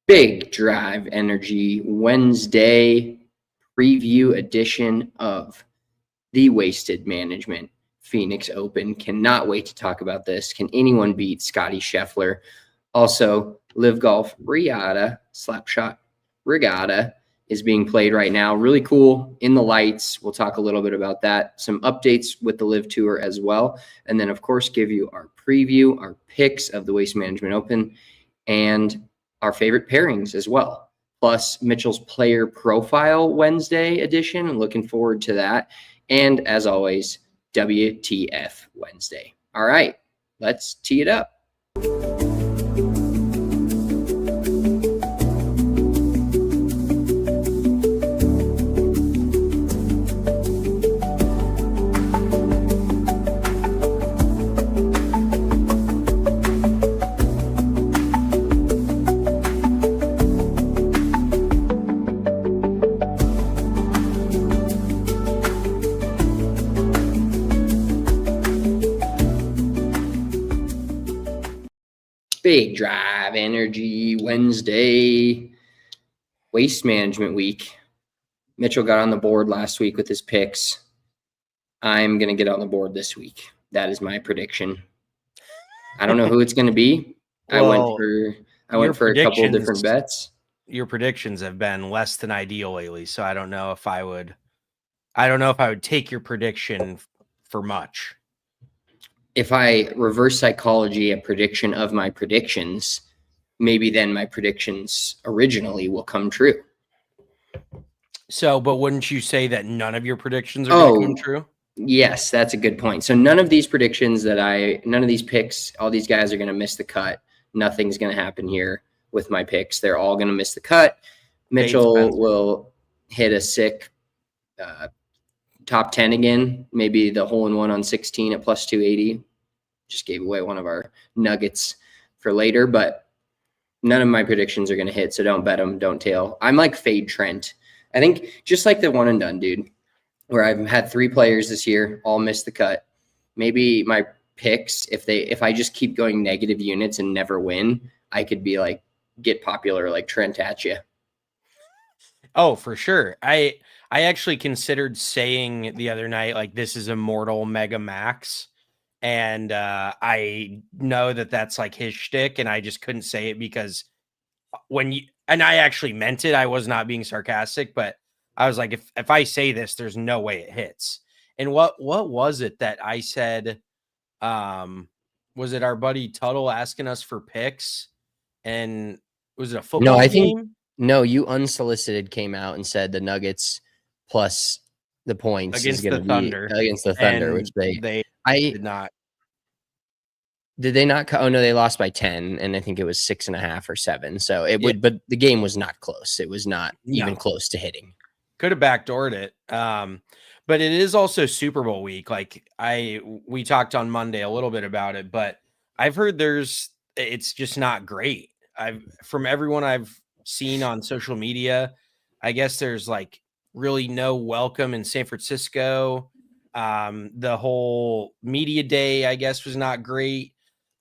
Big Drive Energy Wednesday preview edition of the Wasted Management Phoenix Open. Cannot wait to talk about this. Can anyone beat Scottie Scheffler? Also, Live Golf Riyadh Slapshot Regatta is being played right now. Really cool in the lights. We'll talk a little bit about that. Some updates with the Live Tour as well. And then, of course, give you our preview, our picks of the Waste Management Open, and our favorite pairings as well. Plus Mitchell's player profile Wednesday edition. I'm looking forward to that. And as always, WTF Wednesday. All right, let's tee it up. Big Drive Energy Wednesday, Waste Management Week. Mitchell got on the board last week with his picks. I'm going to get on the board this week. That is my prediction. I don't know who it's going to be. Well, I went for a couple of different bets. Your predictions have been less than ideal lately, so I don't know if I would take your prediction for much. If I reverse psychology a prediction of my predictions, maybe then my predictions originally will come true. So, but wouldn't you say that none of your predictions are going to come true? Yes, that's a good point. So none of these predictions none of these picks, all these guys are going to miss the cut. Nothing's going to happen here with my picks. They're all going to miss the cut. Mitchell will hit a sick top 10 again, maybe the hole-in-one on 16 at plus 280. Just gave away one of our nuggets for later, but none of my predictions are going to hit, so don't bet them, don't tail. I'm like fade Trent. I think just like the one and done, dude, where I've had 3 players this year, all missed the cut. Maybe my picks, if I just keep going negative units and never win, I could be like, get popular like Trent at you. Oh, for sure. I actually considered saying the other night, like, this is Immortal Mega Max. And I know that that's like his shtick, and I just couldn't say it because and I actually meant it. I was not being sarcastic, but I was like, if I say this, there's no way it hits. And what was it that I said? Was it our buddy Tuttle asking us for picks? And was it a football game? No, you unsolicited came out and said the Nuggets plus the points against is going to be Thunder. Against the Thunder, which they did not. Did they not? Oh no, they lost by 10, and I think it was 6.5 or 7. So it would, but the game was not close. It was not even close to hitting. Could have backdoored it. But it is also Super Bowl week. Like we talked on Monday a little bit about it, but I've heard it's just not great. From everyone I've seen on social media, I guess there's like really no welcome in San Francisco. The whole media day, I guess, was not great.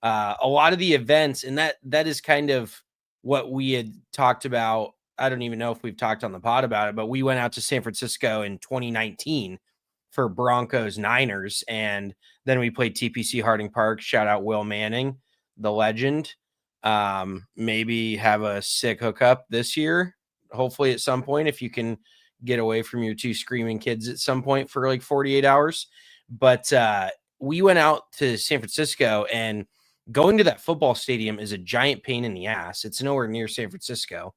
A lot of the events, and that is kind of what we had talked about. I don't even know if we've talked on the pod about it, but we went out to San Francisco in 2019 for Broncos Niners, and then we played TPC Harding Park. Shout out Will Manning, the legend. Maybe have a sick hookup this year, hopefully at some point, if you can get away from your 2 screaming kids at some point for like 48 hours. But we went out to San Francisco, and going to that football stadium is a giant pain in the ass. It's nowhere near San Francisco.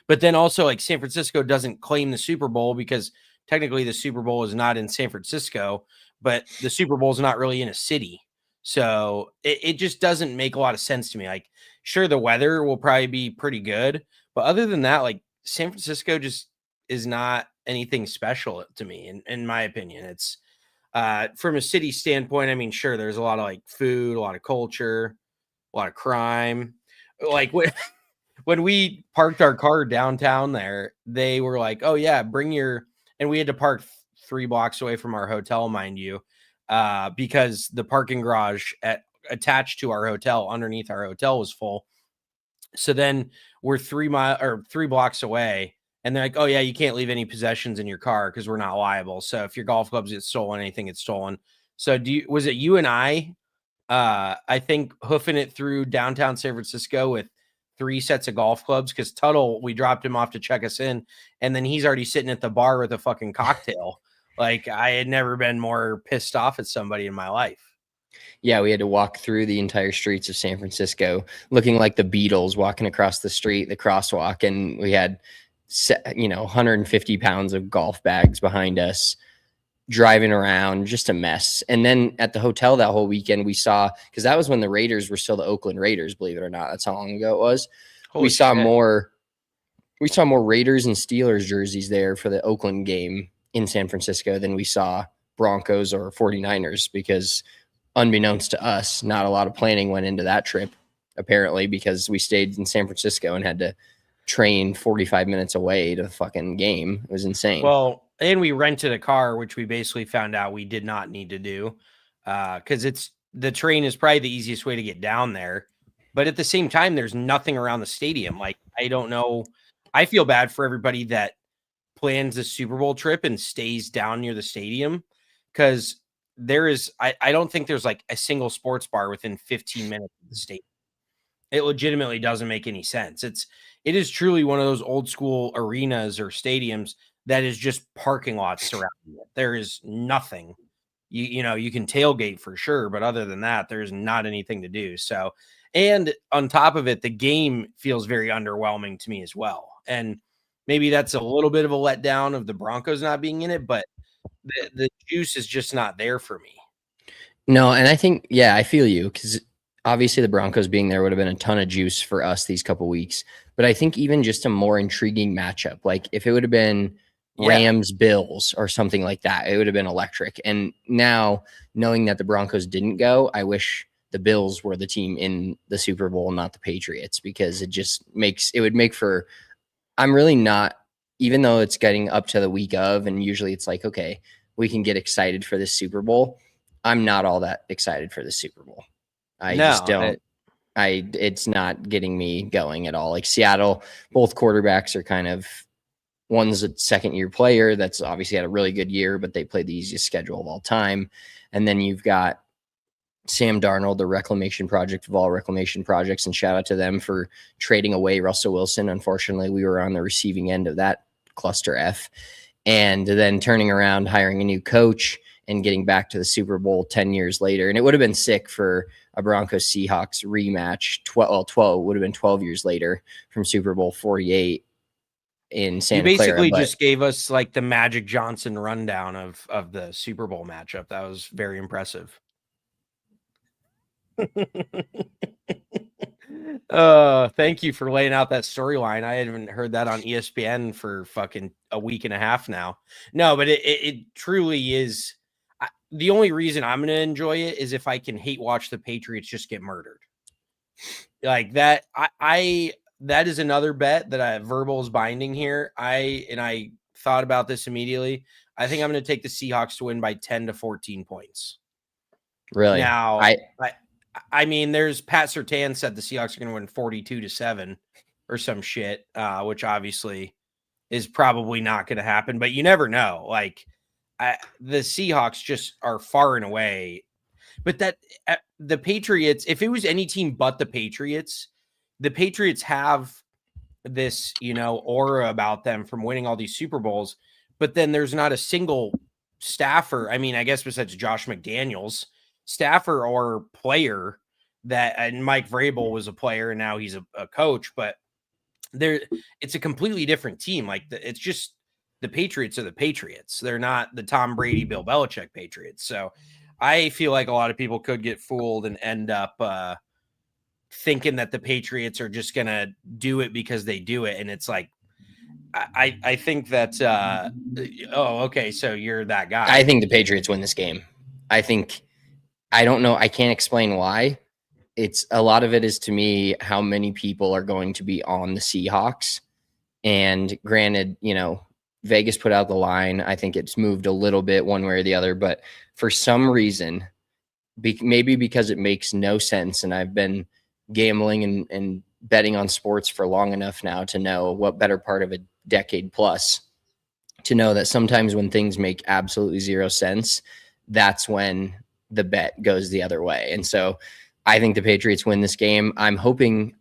But then also, like, San Francisco doesn't claim the Super Bowl because technically the Super Bowl is not in San Francisco, but the Super Bowl is not really in a city. So it just doesn't make a lot of sense to me. Like, sure, the weather will probably be pretty good, but other than that, like, San Francisco just is not anything special to me, in my opinion. It's from a city standpoint, I mean, sure, there's a lot of like food, a lot of culture, a lot of crime. Like when we parked our car downtown there, they were like, oh yeah, and we had to park 3 blocks away from our hotel, mind you, because the parking garage attached to our hotel, underneath our hotel, was full. So then we're 3 blocks away, and they're like, "Oh yeah, you can't leave any possessions in your car because we're not liable. So if your golf clubs get stolen, anything gets stolen." So was it you and I think hoofing it through downtown San Francisco with 3 sets of golf clubs, because Tuttle, we dropped him off to check us in, and then he's already sitting at the bar with a fucking cocktail. Like, I had never been more pissed off at somebody in my life. Yeah, we had to walk through the entire streets of San Francisco looking like the Beatles walking across the street, the crosswalk. And we had, 150 pounds of golf bags behind us, driving around, just a mess. And then at the hotel that whole weekend, we saw, because that was when the Raiders were still the Oakland Raiders, believe it or not. That's how long ago it was. Holy We saw shit. more Raiders and Steelers jerseys there for the Oakland game in San Francisco than we saw Broncos or 49ers, because unbeknownst to us, not a lot of planning went into that trip, apparently, because we stayed in San Francisco and had to train 45 minutes away to the fucking game. It was insane. Well, and we rented a car, which we basically found out we did not need to do, because the train is probably the easiest way to get down there. But at the same time, there's nothing around the stadium. Like, I don't know. I feel bad for everybody that plans the Super Bowl trip and stays down near the stadium, because I don't think there's like a single sports bar within 15 minutes of the stadium. It legitimately doesn't make any sense. It is truly one of those old school arenas or stadiums that is just parking lots surrounding it. There is nothing. You can tailgate for sure, but other than that, there's not anything to do. So, and on top of it, the game feels very underwhelming to me as well. And maybe that's a little bit of a letdown of the Broncos not being in it, but the juice is just not there for me. No, and I think, yeah, I feel you, because obviously the Broncos being there would have been a ton of juice for us these couple weeks. But I think even just a more intriguing matchup, like if it would have been Rams, Bills, or something like that, it would have been electric. And now, knowing that the Broncos didn't go, I wish the Bills were the team in the Super Bowl, not the Patriots, because it would make for, I'm really not, even though it's getting up to the week of, and usually it's like, okay, we can get excited for this Super Bowl. I'm not all that excited for the Super Bowl. It's not getting me going at all. Like Seattle, both quarterbacks are kind of, one's a second-year player that's obviously had a really good year, but they played the easiest schedule of all time. And then you've got Sam Darnold, the reclamation project of all reclamation projects, and shout out to them for trading away Russell Wilson. Unfortunately, we were on the receiving end of that cluster F. And then turning around, hiring a new coach, and getting back to the Super Bowl 10 years later. And it would have been sick for a Broncos Seahawks rematch. 12 would have been 12 years later from Super Bowl 48 in Santa Clara. You basically just gave us like the Magic Johnson rundown of the Super Bowl matchup. That was very impressive. Thank you for laying out that storyline. I haven't heard that on ESPN for fucking a week and a half now. No, but it truly is. The only reason I'm going to enjoy it is if I can hate watch the Patriots just get murdered. Like that. That is another bet that verbal is binding here. I thought about this immediately. I think I'm going to take the Seahawks to win by 10 to 14 points. Really? Now, I mean, there's Pat Surtain said the Seahawks are going to win 42-7 or some shit, which obviously is probably not going to happen, but you never know. Like the Seahawks just are far and away, but the Patriots, if it was any team but the Patriots have this, aura about them from winning all these Super Bowls, but then there's not a single staffer. I mean, I guess besides Josh McDaniels, staffer or player and Mike Vrabel was a player and now he's a coach, but it's a completely different team. Like it's just the Patriots are the Patriots. They're not the Tom Brady, Bill Belichick Patriots. So I feel like a lot of people could get fooled and end up thinking that the Patriots are just going to do it because they do it. And it's like, I think that, okay. So you're that guy. I think the Patriots win this game. I don't know. I can't explain why. It's a lot of it is to me how many people are going to be on the Seahawks. And granted, Vegas put out the line. I think it's moved a little bit one way or the other, but for some reason, maybe because it makes no sense. And I've been gambling and betting on sports for long enough now to know what better part of a decade plus to know that sometimes when things make absolutely zero sense, that's when the bet goes the other way. And so I think the Patriots win this game. I'm hoping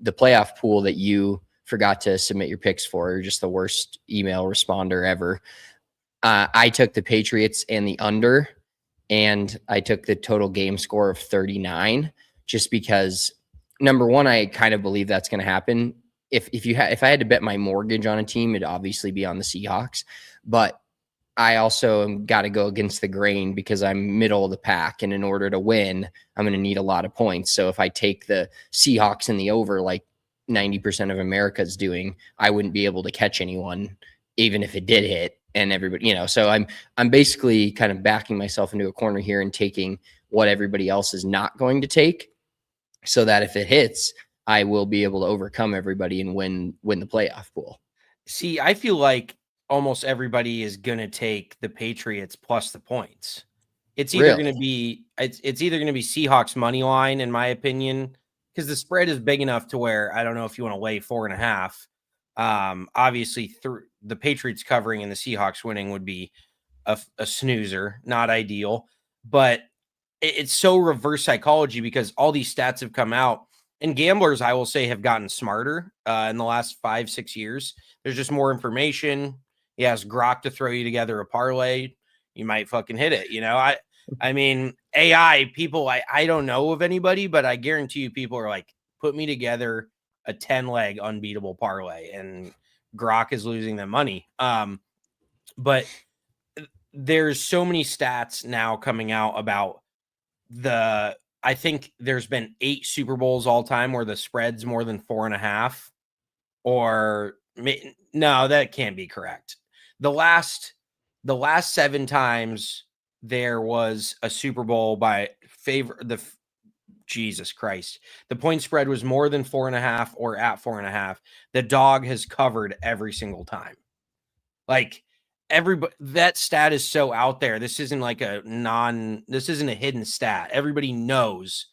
the playoff pool that you forgot to submit your picks for, you're just the worst email responder ever. I took the Patriots and the under, and I took the total game score of 39 just because, number one, I kind of believe that's going to happen. If I had to bet my mortgage on a team, it'd obviously be on the Seahawks, but I also got to go against the grain because I'm middle of the pack, and in order to win, I'm going to need a lot of points. So if I take the Seahawks in the over, like 90% of America's doing, I wouldn't be able to catch anyone, even if it did hit. And everybody, so I'm basically kind of backing myself into a corner here and taking what everybody else is not going to take, so that if it hits, I will be able to overcome everybody and win the playoff pool. See, I feel like almost everybody is going to take the Patriots plus the points. It's either going to be Seahawks money line, in my opinion, because the spread is big enough to where I don't know if you want to lay 4.5. Obviously, the Patriots covering and the Seahawks winning would be a snoozer, not ideal. But it's so reverse psychology because all these stats have come out, and gamblers, I will say, have gotten smarter in the last 5-6 years. There's just more information. He has Grok to throw you together a parlay. You might fucking hit it. I mean, AI people, I don't know of anybody, but I guarantee you people are like, put me together a 10-leg unbeatable parlay, and Grok is losing them money. But there's so many stats now coming out about I think there's been 8 Super Bowls all time where the spread's more than 4.5, or no, that can't be correct. The last 7 times there was a Super Bowl by favor, Jesus Christ, the point spread was more than 4.5 or at 4.5. The dog has covered every single time. Like, everybody, that stat is so out there. This isn't like this isn't a hidden stat. Everybody knows.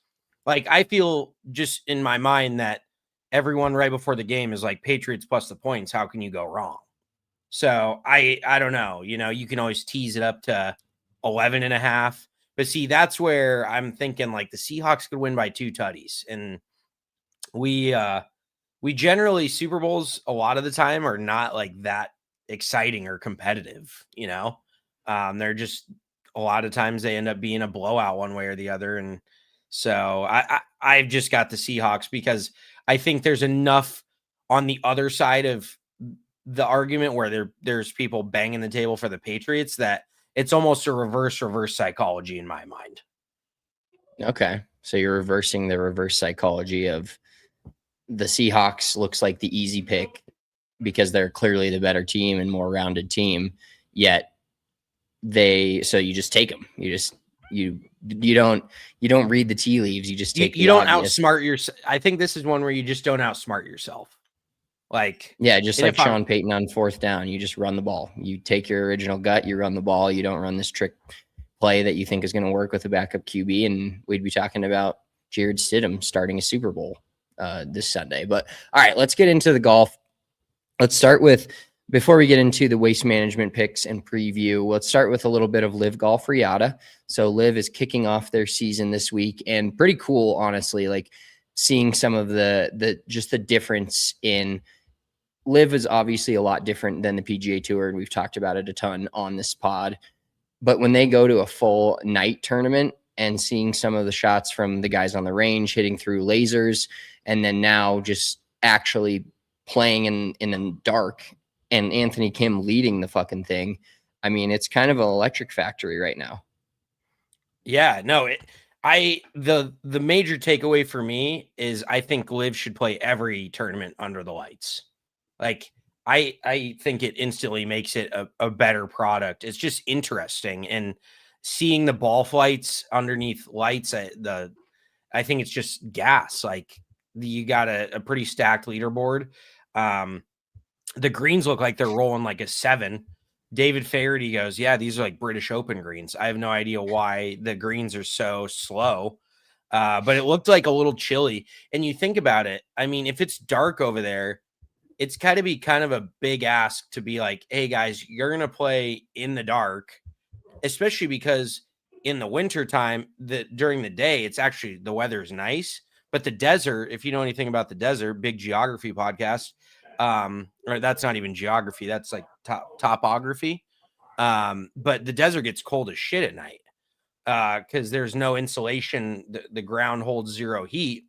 Like, I feel just in my mind that everyone right before the game is like, Patriots plus the points. How can you go wrong? So I don't know. You can always tease it up to 11.5. But see, that's where I'm thinking like the Seahawks could win by 2 tutties. And we generally, Super Bowls a lot of the time are not like that exciting or competitive. They're just, a lot of times they end up being a blowout one way or the other. And so I've just got the Seahawks because I think there's enough on the other side of the argument where there's people banging the table for the Patriots that it's almost a reverse psychology in my mind. Okay. So you're reversing the reverse psychology of the Seahawks looks like the easy pick because they're clearly the better team and more rounded team, yet so you just take them. You don't read the tea leaves. You just take you don't outsmart yourself. I think this is one where you just don't outsmart yourself. Like, yeah, just like Sean Payton on 4th down, you just run the ball. You take your original gut, you run the ball. You don't run this trick play that you think is going to work with a backup QB. And we'd be talking about Jared Stidham starting a Super Bowl this Sunday. But all right, let's get into the golf. Let's start with, before we get into the waste management picks and preview, let's start with a little bit of Live Golf Riyadh. So Live is kicking off their season this week, and pretty cool, honestly, like seeing some of the just the difference in Live is obviously a lot different than the PGA Tour, and we've talked about it a ton on this pod. But when they go to a full night tournament and seeing some of the shots from the guys on the range hitting through lasers, and then now just actually playing in the dark, and Anthony Kim leading the fucking thing, I mean, it's kind of an electric factory right now. Yeah, no, the major takeaway for me is I think Liv should play every tournament under the lights. Like, I think it instantly makes it a better product. It's just interesting, and seeing the ball flights underneath lights, I think it's just gas. Like, you got a pretty stacked leaderboard. The greens look like they're rolling like a 7. David Faherty goes, yeah, these are like British Open greens. I have no idea why the greens are so slow. But it looked like a little chilly. And you think about it, I mean, if it's dark over there, it's got to be kind of a big ask to be like, hey guys, you're going to play in the dark, especially because in the wintertime, during the day, it's actually, the weather's nice. But the desert, if you know anything about the desert, big geography podcast, or that's not even geography, that's like topography. But the desert gets cold as shit at night because there's no insulation. The ground holds zero heat.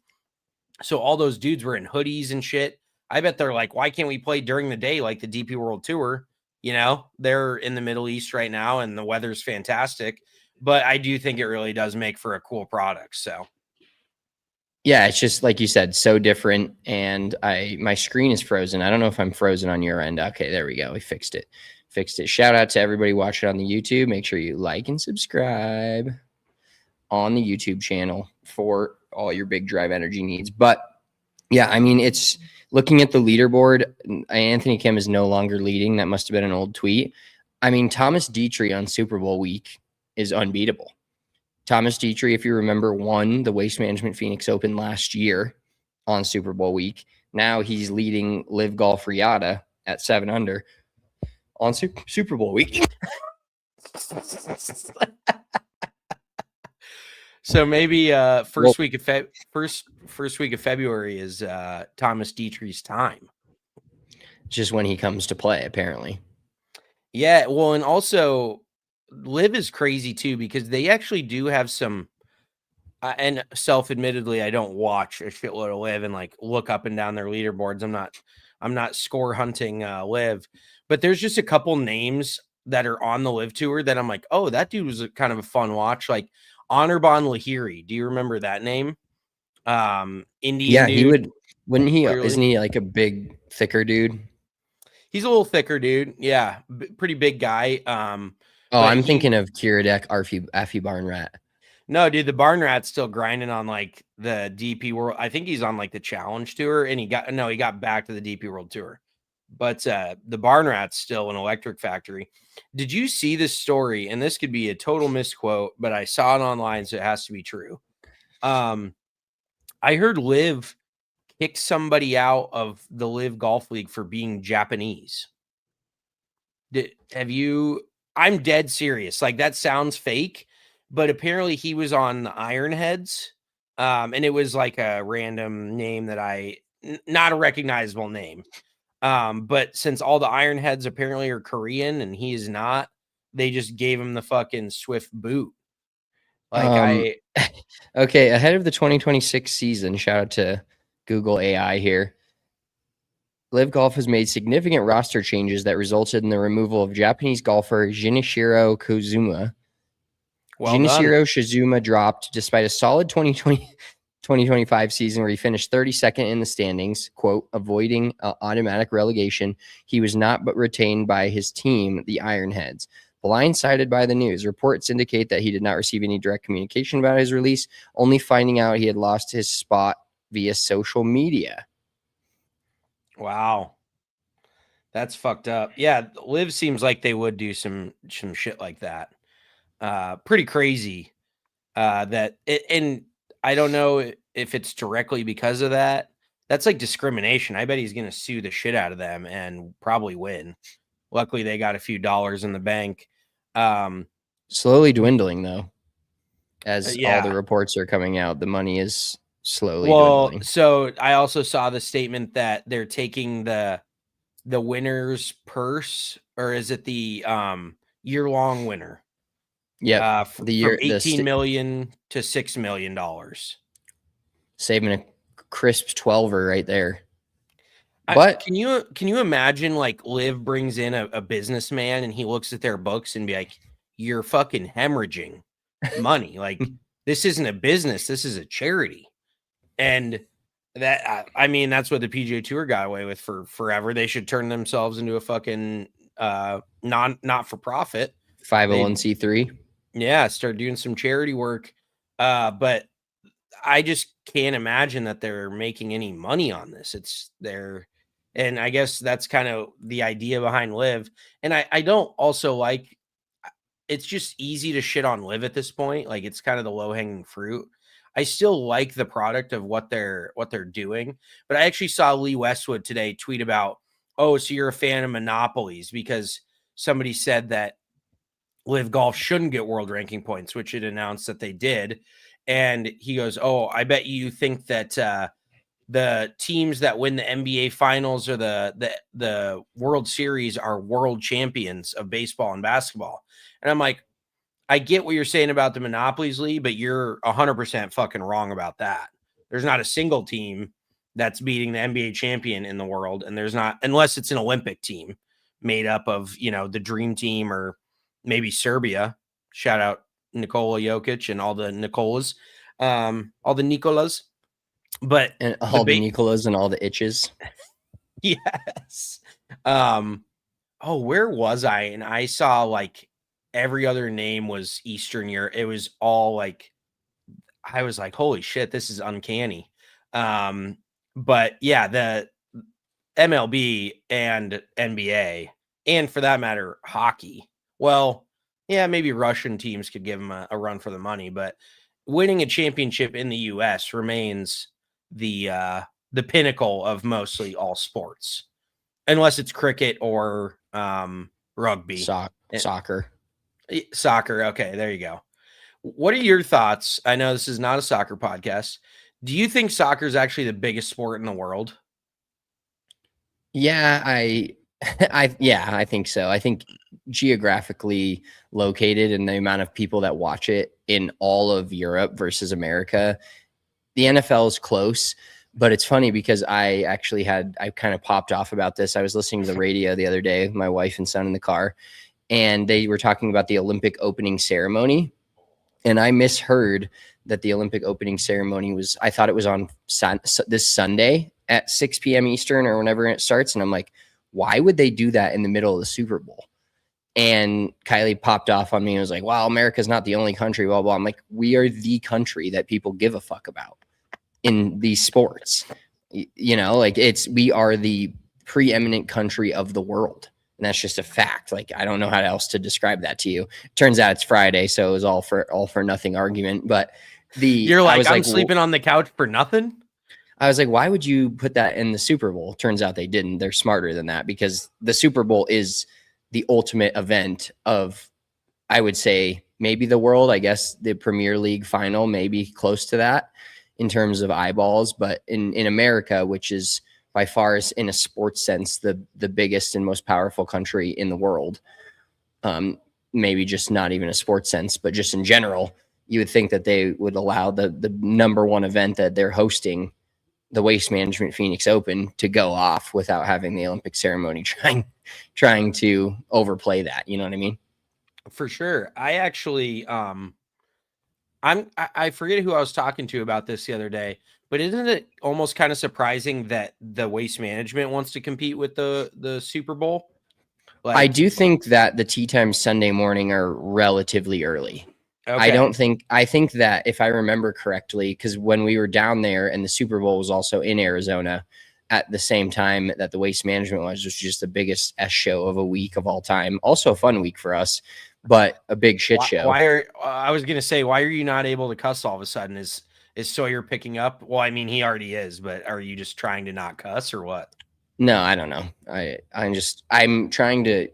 So all those dudes were in hoodies and shit. I bet they're like, why can't we play during the day like the DP World Tour? You know, they're in the Middle East right now and the weather's fantastic. But I do think it really does make for a cool product. So Yeah, it's just like you said, so different. And my screen is frozen. I don't know if I'm frozen on your end. Okay, there we go. We fixed it. Shout out to everybody watching on the YouTube. Make sure you like and subscribe on the YouTube channel for all your big drive energy needs. But yeah, I mean, it's looking at the leaderboard. Anthony Kim is no longer leading. That must have been an old tweet. I mean, Thomas Dietrich on Super Bowl week is unbeatable. Thomas Dietrich, if you remember, won the Waste Management Phoenix Open last year on Super Bowl week. Now he's leading Live Golf Riyadh at 7 under on Super Bowl week. So maybe first week of February is Thomas Dietrich's time. Just when he comes to play, apparently. Yeah, well, and also Live is crazy too because they actually do have some. And self-admittedly, I don't watch a shitload of Live and like look up and down their leaderboards. I'm not score hunting Live, but there's just a couple names that are on the Live tour that I'm like, oh, that dude was kind of a fun watch. Like Anirban Lahiri. Do you remember that name? Indian. Yeah, dude, he would. Wouldn't he? clearly. Isn't he like a big, thicker dude? He's a little thicker, dude. Yeah, pretty big guy. I'm thinking of Kiradek Affy Barn Rat. No, dude, the Barn Rat's still grinding on like the DP World. I think he's on like the Challenge Tour, and he got back to the DP World Tour. But the Barn Rat's still an electric factory. Did you see this story? And this could be a total misquote, but I saw it online, so it has to be true. I heard Liv kick somebody out of the Live Golf League for being Japanese. I'm dead serious. Like that sounds fake, but apparently he was on the Ironheads. And it was like a random name that not a recognizable name. But since all the Ironheads apparently are Korean and he is not, they just gave him the fucking swift boot. Like okay, ahead of the 2026 season, shout out to Google AI here. Live Golf has made significant roster changes that resulted in the removal of Japanese golfer Junichiro Kozuma. Junichiro Shizuma dropped despite a solid 2025 season where he finished 32nd in the standings, quote, avoiding automatic relegation. He was not but retained by his team, the Ironheads. Blindsided by the news, reports indicate that he did not receive any direct communication about his release, only finding out he had lost his spot via social media. Wow. That's fucked up. Yeah, Liv seems like they would do some shit like that. Pretty crazy. And I don't know if it's directly because of that. That's like discrimination. I bet he's going to sue the shit out of them and probably win. Luckily, they got a few dollars in the bank. Slowly dwindling, though, as all the reports are coming out. The money is slowly dwindling. So I also saw the statement that they're taking the winner's purse, or is it the year-long winner? Yeah, the year from 18 million to $6 million. Saving a crisp 12er right there. But can you imagine like Liv brings in a businessman and he looks at their books and be like, you're fucking hemorrhaging money. Like this isn't a business. This is a charity. And that, I mean, that's what the PGA Tour got away with for forever. They should turn themselves into a fucking not for profit 501c3. Yeah, start doing some charity work. But I just can't imagine that they're making any money on this. And I guess that's kind of the idea behind Liv. And I don't also like, it's just easy to shit on Liv at this point. Like it's kind of the low hanging fruit. I still like the product of what they're doing. But I actually saw Lee Westwood today tweet about, oh, so you're a fan of monopolies because somebody said that Live Golf shouldn't get world ranking points, which it announced that they did. And he goes, oh, I bet you think that the teams that win the NBA finals or the World Series are world champions of baseball and basketball. And I'm like, I get what you're saying about the monopolies league, but you're 100% fucking wrong about that. There's not a single team that's beating the NBA champion in the world. And there's not, unless it's an Olympic team made up of, the dream team or maybe Serbia. Shout out Nikola Jokic and all the Nicolas, all the Nicolas. But And all the Nicolas and all the itches. Yes. Oh, where was I? And I saw like every other name was Eastern Europe. It was all like, I was like, holy shit, this is uncanny. But yeah, the MLB and NBA, and for that matter, hockey. Well, yeah, maybe Russian teams could give them a run for the money, but winning a championship in the US remains the pinnacle of mostly all sports, unless it's cricket or rugby. Soccer. Soccer. Okay, there you go. What are your thoughts? I know this is not a soccer podcast. Do you think soccer is actually the biggest sport in the world? Yeah, I think so. I think geographically located and the amount of people that watch it in all of Europe versus America, the NFL is close. But it's funny because I kind of popped off about this. I was listening to the radio the other day with my wife and son in the car, and they were talking about the Olympic opening ceremony. And I misheard that the Olympic opening ceremony I thought it was on this Sunday at 6 p.m. Eastern or whenever it starts. And I'm like, why would they do that in the middle of the Super Bowl? And Kylie popped off on me and was like, wow, America's not the only country, blah, blah. I'm like, we are the country that people give a fuck about in these sports. We are the preeminent country of the world. And that's just a fact. Like, I don't know how else to describe that to you. Turns out it's Friday, so it was all for nothing argument. But you're like, I'm sleeping on the couch for nothing. I was like, why would you put that in the Super Bowl? Turns out they didn't. They're smarter than that because the Super Bowl is the ultimate event of, I would say, maybe the world. I guess the Premier League final, maybe close to that in terms of eyeballs. But in America, which is by far, in a sports sense, the biggest and most powerful country in the world, maybe just not even a sports sense, but just in general, you would think that they would allow the number one event that they're hosting, the Waste Management Phoenix Open, to go off without having the Olympic ceremony trying to overplay that. You know what I mean? For sure. I actually, I forget who I was talking to about this the other day, but isn't it almost kind of surprising that the Waste Management wants to compete with the Super Bowl? Like, I do think that the tee times Sunday morning are relatively early. Okay. I think that if I remember correctly, because when we were down there and the Super Bowl was also in Arizona at the same time that the Waste Management was just the biggest S show of a week of all time. Also a fun week for us, but a big shit show. I was going to say, why are you not able to cuss all of a sudden? Is Sawyer picking up? Well, I mean, he already is, but are you just trying to not cuss or what? No, I don't know. I'm trying to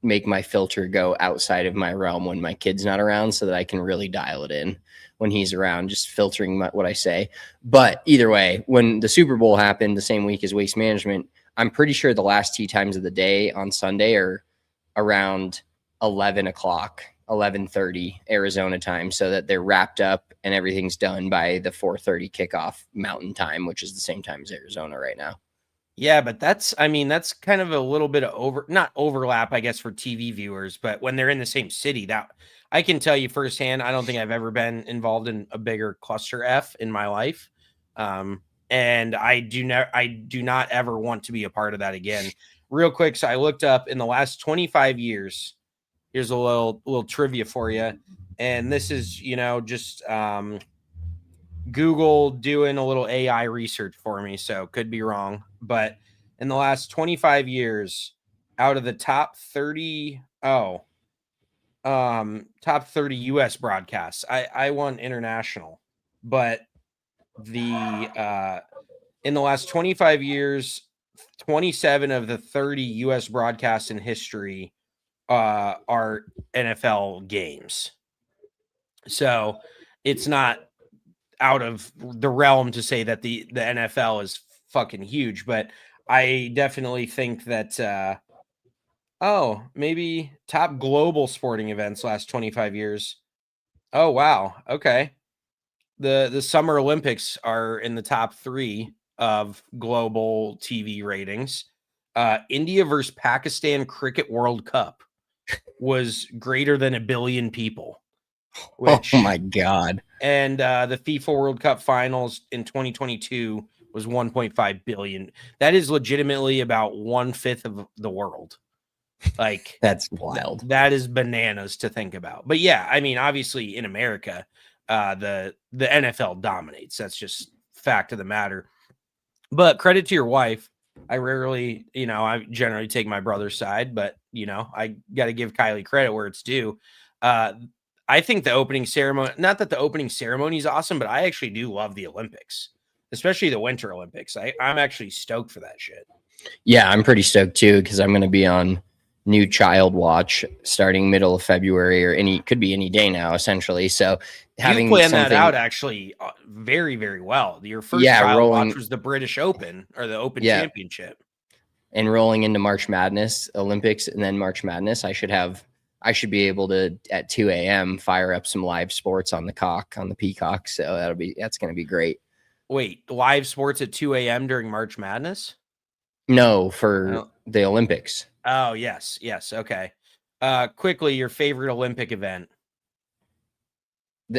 make my filter go outside of my realm when my kid's not around so that I can really dial it in when he's around, just filtering what I say. But either way, when the Super Bowl happened the same week as Waste Management, I'm pretty sure the last tee times of the day on Sunday are around 11 o'clock, 11:30 Arizona time, so that they're wrapped up and everything's done by the 4:30 kickoff Mountain Time, which is the same time as Arizona right now. Yeah, but that's kind of a little bit of not overlap, I guess, for TV viewers, but when they're in the same city, that I can tell you firsthand, I don't think I've ever been involved in a bigger cluster F in my life. And I do not ever want to be a part of that again. Real quick, so I looked up in the last 25 years. Here's a little trivia for you. And this is, just Google doing a little AI research for me, so could be wrong. But in the last 25 years, out of the top 30 US broadcasts, I won international. but the in the last 25 years, 27 of the 30 U.S. broadcasts in history are NFL games. So it's not out of the realm to say that the NFL is fucking huge, but I definitely think that maybe top global sporting events last 25 years. Oh wow. Okay. The Summer Olympics are in the top 3 of global TV ratings. India versus Pakistan Cricket World Cup was greater than 1 billion people, which Oh my God. and the FIFA World Cup finals in 2022 was 1.5 billion. That is legitimately about 1/5 of the world. Like That's wild. that is bananas to think about. But yeah, I mean, obviously in America, the NFL dominates. That's just fact of the matter. But credit to your wife. I rarely, I generally take my brother's side, but I got to give Kylie credit where it's due. I think the opening ceremony, not that the opening ceremony is awesome, but I actually do love the Olympics, especially the Winter Olympics. I'm actually stoked for that shit. Yeah, I'm pretty stoked too because I'm going to be on new child watch starting middle of February or could be any day now, essentially. So having you planned that something out actually very, very well. Your first Yeah, child watch rolling was the British Open or the Open yeah, Championship. and rolling into March Madness, Olympics, and then March Madness, I should be able to at 2 a.m. fire up some live sports on the Peacock. So that's going to be great. Wait, live sports at 2 a.m. during March Madness? No, for the Olympics. Oh, yes. Okay. Quickly, your favorite Olympic event?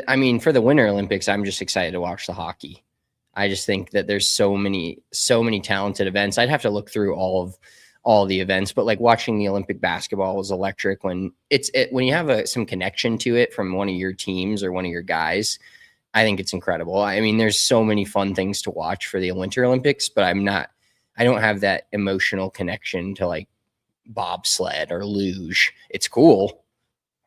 I mean, for the Winter Olympics, I'm just excited to watch the hockey. I just think that there's so many talented events. I'd have to look through all the events, but like watching the Olympic basketball was electric when when you have some connection to it from one of your teams or one of your guys. I think it's incredible. I mean, there's so many fun things to watch for the Winter Olympics, but I don't have that emotional connection to like bobsled or luge. It's cool,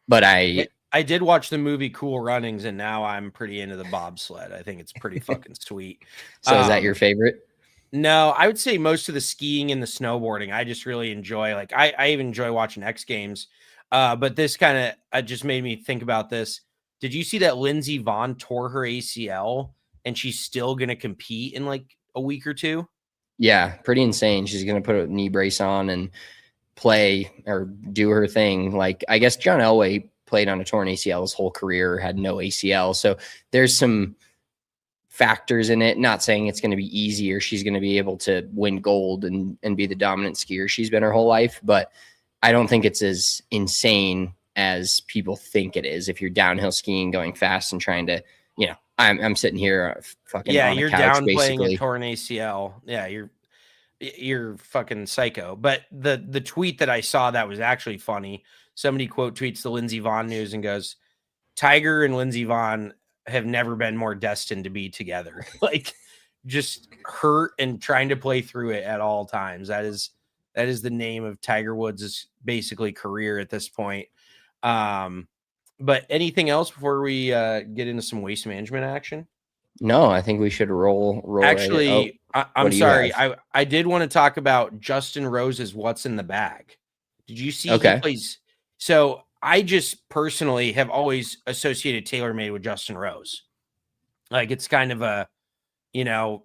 but I did watch the movie Cool Runnings, and now I'm pretty into the bobsled. I think it's pretty fucking sweet. So is that your favorite? No, I would say most of the skiing and the snowboarding. I just really enjoy. Like I even enjoy watching X Games. But this kind of just made me think about this. Did you see that Lindsey Vonn tore her ACL and she's still going to compete in like a week or two? Yeah, pretty insane. She's going to put a knee brace on and play or do her thing. Like, I guess John Elway played on a torn ACL his whole career, had no ACL. So there's some factors in it. Not saying it's going to be easy or she's going to be able to win gold and be the dominant skier she's been her whole life. But I don't think it's as insane as people think it is. If you're downhill skiing, going fast and trying to, I'm sitting here fucking on you're a couch, downplaying basically. a torn ACL. Yeah, you're fucking psycho. But the tweet that I saw that was actually funny. Somebody quote tweets the Lindsey Vonn news and goes, "Tiger and Lindsey Vonn have never been more destined to be together." Like just hurt and trying to play through it at all times. That is the name of Tiger Woods' basically career at this point. But anything else before we get into some waste management action? No, I think we should roll. Actually, right. I'm sorry. I did want to talk about Justin Rose's "What's in the Bag." Did you see he plays? So I just personally have always associated TaylorMade with Justin Rose. Like it's kind of a, and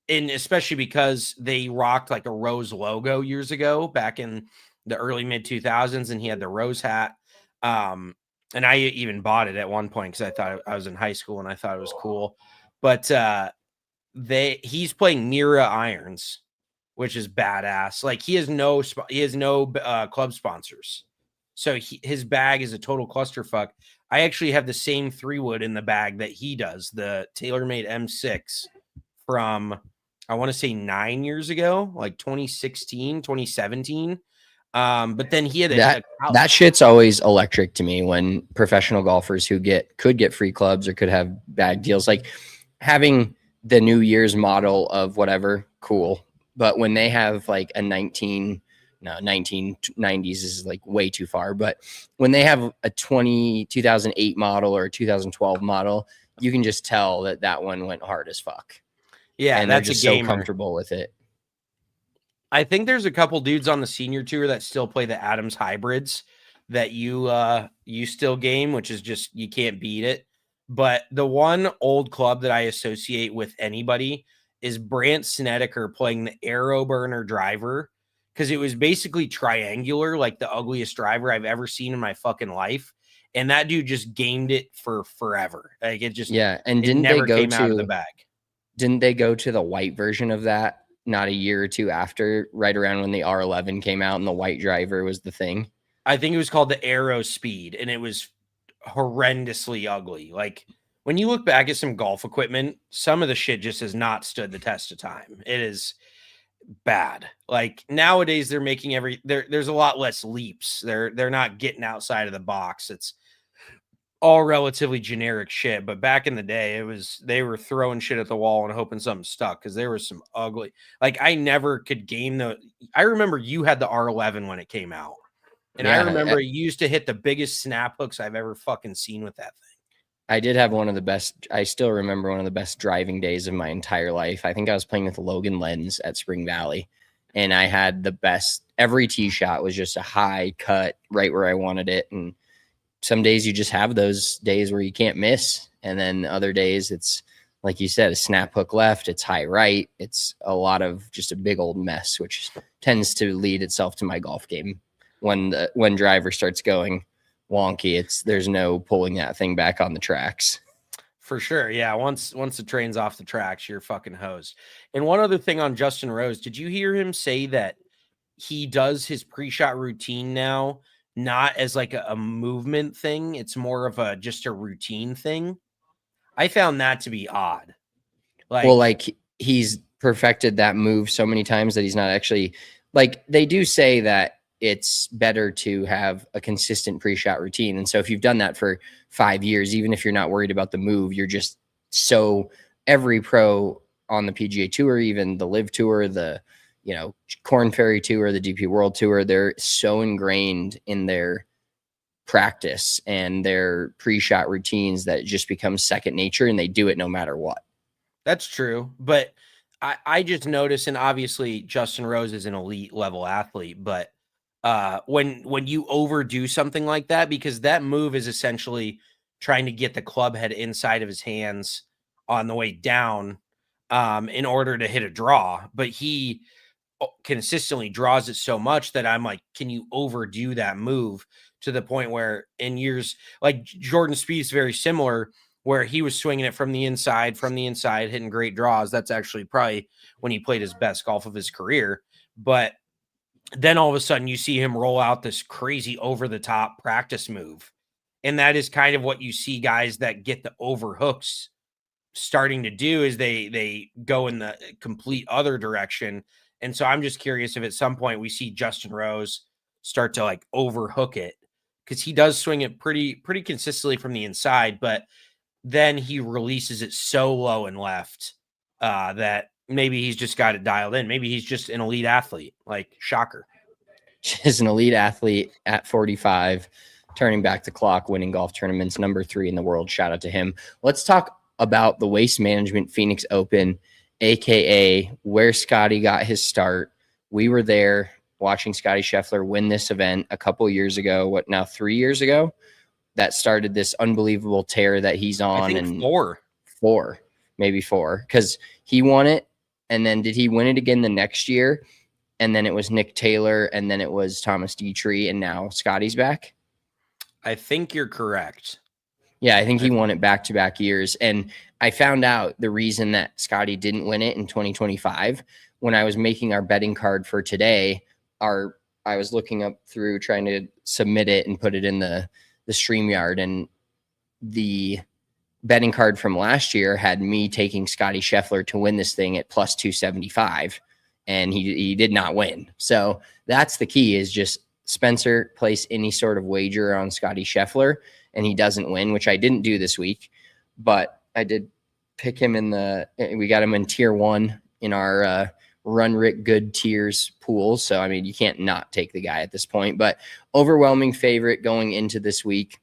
especially because they rocked like a Rose logo years ago, back in the early mid 2000s, and he had the Rose hat. And I even bought it at one point because I thought I was in high school and I thought it was cool. But he's playing Mira irons, which is badass. Like he has no club sponsors, so his bag is a total clusterfuck. I actually have the same 3-wood in the bag that he does, the TaylorMade M6 from, I want to say 9 years ago, like 2016, 2017. But then he had that shit's always electric to me when professional golfers who could get free clubs or could have bag deals, like having the New Year's model of whatever, cool. But when they have like a 1990s is like way too far. But when they have a 2008 model or a 2012 model, you can just tell that one went hard as fuck. Yeah, and they're that's just a so gamer. comfortable with it. I think there's a couple dudes on the senior tour that still play the Adams hybrids that you still game, which is just, you can't beat it. But the one old club that I associate with anybody is Brant Snedeker playing the Aero Burner driver, because it was basically triangular, like the ugliest driver I've ever seen in my fucking life. And that dude just gamed it for forever. Like it just, Yeah, and it never came out of the bag. Didn't they go to the white version of that not a year or two after, right around when the R11 came out and the white driver was the thing? I think it was called the Aero Speed, and it was horrendously ugly. Like when you look back at some golf equipment, some of the shit just has not stood the test of time. It is bad. Like nowadays they're making there's a lot less leaps. They're not getting outside of the box. It's all relatively generic shit, but back in the day they were throwing shit at the wall and hoping something stuck, because there was some ugly, like I never could game I remember you had the R11 when it came out, and I remember it used to hit the biggest snap hooks I've ever fucking seen with that thing. I did have one of the best. I still remember one of the best driving days of my entire life. I think I was playing with Logan Lenz at Spring Valley, and I had the best. Every tee shot was just a high cut right where I wanted it. And some days you just have those days where you can't miss. And then other days it's, like you said, a snap hook left, it's high right. It's a lot of just a big old mess, which tends to lead itself to my golf game. When driver starts going wonky, there's no pulling that thing back on the tracks. For sure. Yeah. Once the train's off the tracks, you're fucking hosed. And one other thing on Justin Rose, did you hear him say that he does his pre-shot routine now not as like a movement thing? It's more of just a routine thing. I found that to be odd. Like he's perfected that move so many times that he's not actually, like, they do say that it's better to have a consistent pre-shot routine. And so if you've done that for 5 years, even if you're not worried about the move, you're just every pro on the PGA Tour, even the Live Tour, the Korn Ferry Tour, the DP World Tour, they're so ingrained in their practice and their pre-shot routines that it just becomes second nature, and they do it no matter what. That's true. But I just noticed, and obviously Justin Rose is an elite level athlete, but when you overdo something like that, because that move is essentially trying to get the club head inside of his hands on the way down in order to hit a draw, but he consistently draws it so much that I'm like, can you overdo that move to the point where in years like Jordan Spieth's very similar, where he was swinging it from the inside, hitting great draws. That's actually probably when he played his best golf of his career. But then all of a sudden you see him roll out this crazy over the top practice move. And that is kind of what you see guys that get the overhooks starting to do, is they go in the complete other direction. And so I'm just curious if at some point we see Justin Rose start to like overhook it, because he does swing it pretty consistently from the inside, but then he releases it so low and left that maybe he's just got it dialed in. Maybe he's just an elite athlete. Like, shocker. Is an elite athlete at 45, turning back the clock, winning golf tournaments, number 3 in the world. Shout out to him. Let's talk about the Waste Management Phoenix Open, aka where Scottie got his start. We were there watching Scottie Scheffler win this event a couple years ago. 3 years ago? That started this unbelievable tear that he's on. I think and four, maybe 4, because he won it. And then did he win it again the next year? And then it was Nick Taylor, and then it was Thomas Dietrich, and now Scottie's back. I think you're correct. Yeah, I think he won it back-to-back years. And I found out the reason that Scottie didn't win it in 2025, when I was making our betting card for today, I was looking up through trying to submit it and put it in the StreamYard, and the betting card from last year had me taking Scottie Scheffler to win this thing at plus 275, and he did not win. So that's the key, is just Spencer place any sort of wager on Scottie Scheffler and he doesn't win, which I didn't do this week, but I did pick him we got him in tier 1 in our Run Rick Good tiers pool. So, I mean, you can't not take the guy at this point, but overwhelming favorite going into this week.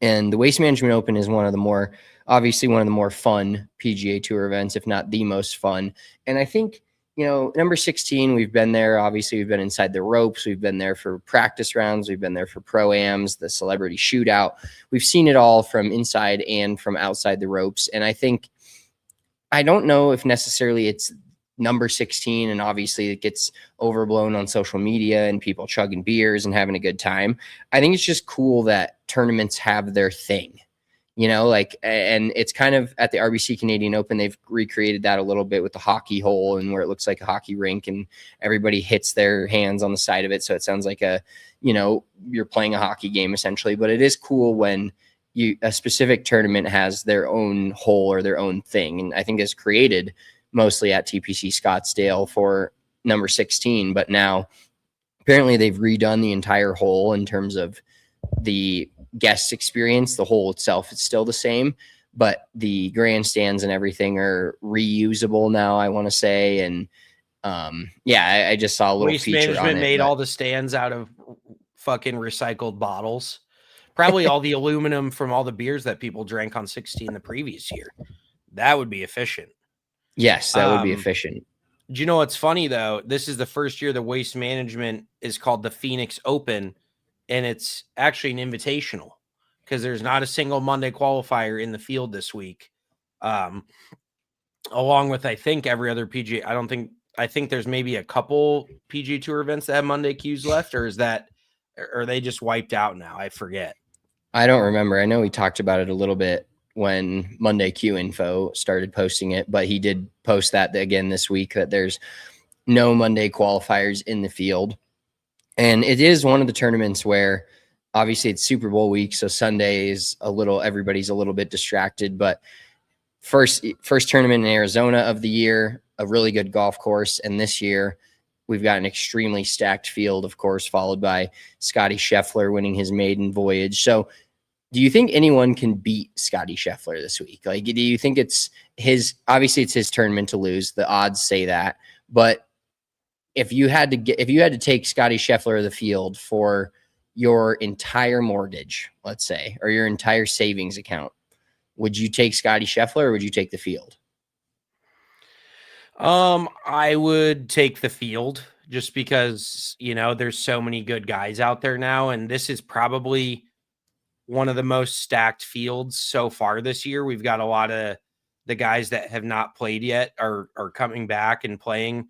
And the Waste Management Open is obviously one of the more fun PGA Tour events, if not the most fun. And I think, number 16, we've been there. Obviously, we've been inside the ropes. We've been there for practice rounds. We've been there for pro-ams, the celebrity shootout. We've seen it all from inside and from outside the ropes. And I don't know if necessarily it's number 16, and obviously it gets overblown on social media and people chugging beers and having a good time. I think it's just cool that tournaments have their thing, and it's kind of at the RBC Canadian Open. They've recreated that a little bit with the hockey hole and where it looks like a hockey rink and everybody hits their hands on the side of it. So it sounds like you're playing a hockey game essentially, but it is cool when a specific tournament has their own hole or their own thing. And I think it's created mostly at TPC Scottsdale for number 16, but now apparently they've redone the entire hole in terms of the guest experience. The hole itself is still the same, but the grandstands and everything are reusable now, I want to say. And I just saw a little Waste feature Management on it, made all the stands out of fucking recycled bottles. Probably all the aluminum from all the beers that people drank on 16 the previous year. That would be efficient. Yes, that would be efficient. Do you know what's funny, though? This is the first year the Waste Management is called the Phoenix Open, and it's actually an invitational because there's not a single Monday qualifier in the field this week. Along with, I think, every other PGA. I think there's maybe a couple PGA Tour events that have Monday queues left, or are they just wiped out now? I forget. I don't remember. I know we talked about it a little bit when Monday Q Info started posting it, but he did post that again this week that there's no Monday qualifiers in the field. And it is one of the tournaments where obviously it's Super Bowl week. So Sunday is everybody's a little bit distracted, but first tournament in Arizona of the year, a really good golf course. And this year we've got an extremely stacked field, of course, followed by Scottie Scheffler winning his maiden voyage. So do you think anyone can beat Scottie Scheffler this week? Like, do you think obviously it's his tournament to lose. The odds say that, but if you had to take Scottie Scheffler of the field for your entire mortgage, let's say, or your entire savings account, would you take Scottie Scheffler or would you take the field? I would take the field just because, there's so many good guys out there now. And this is probably one of the most stacked fields so far this year. We've got a lot of the guys that have not played yet are coming back and playing.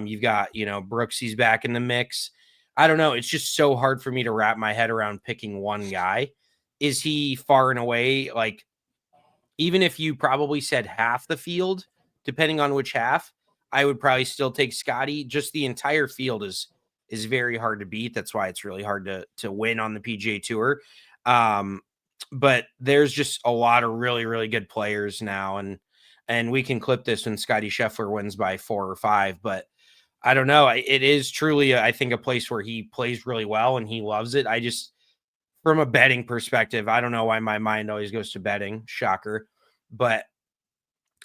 You've got, Brooks, he's back in the mix. I don't know. It's just so hard for me to wrap my head around picking one guy. Is he far and away? Like, even if you probably said half the field, depending on which half, I would probably still take Scottie. Just the entire field is very hard to beat. That's why it's really hard to win on the PGA Tour. But there's just a lot of really, really good players now. And we can clip this when Scottie Scheffler wins by 4 or 5, but I don't know. It is truly, I think, a place where he plays really well and he loves it. I just, from a betting perspective, I don't know why my mind always goes to betting. Shocker. But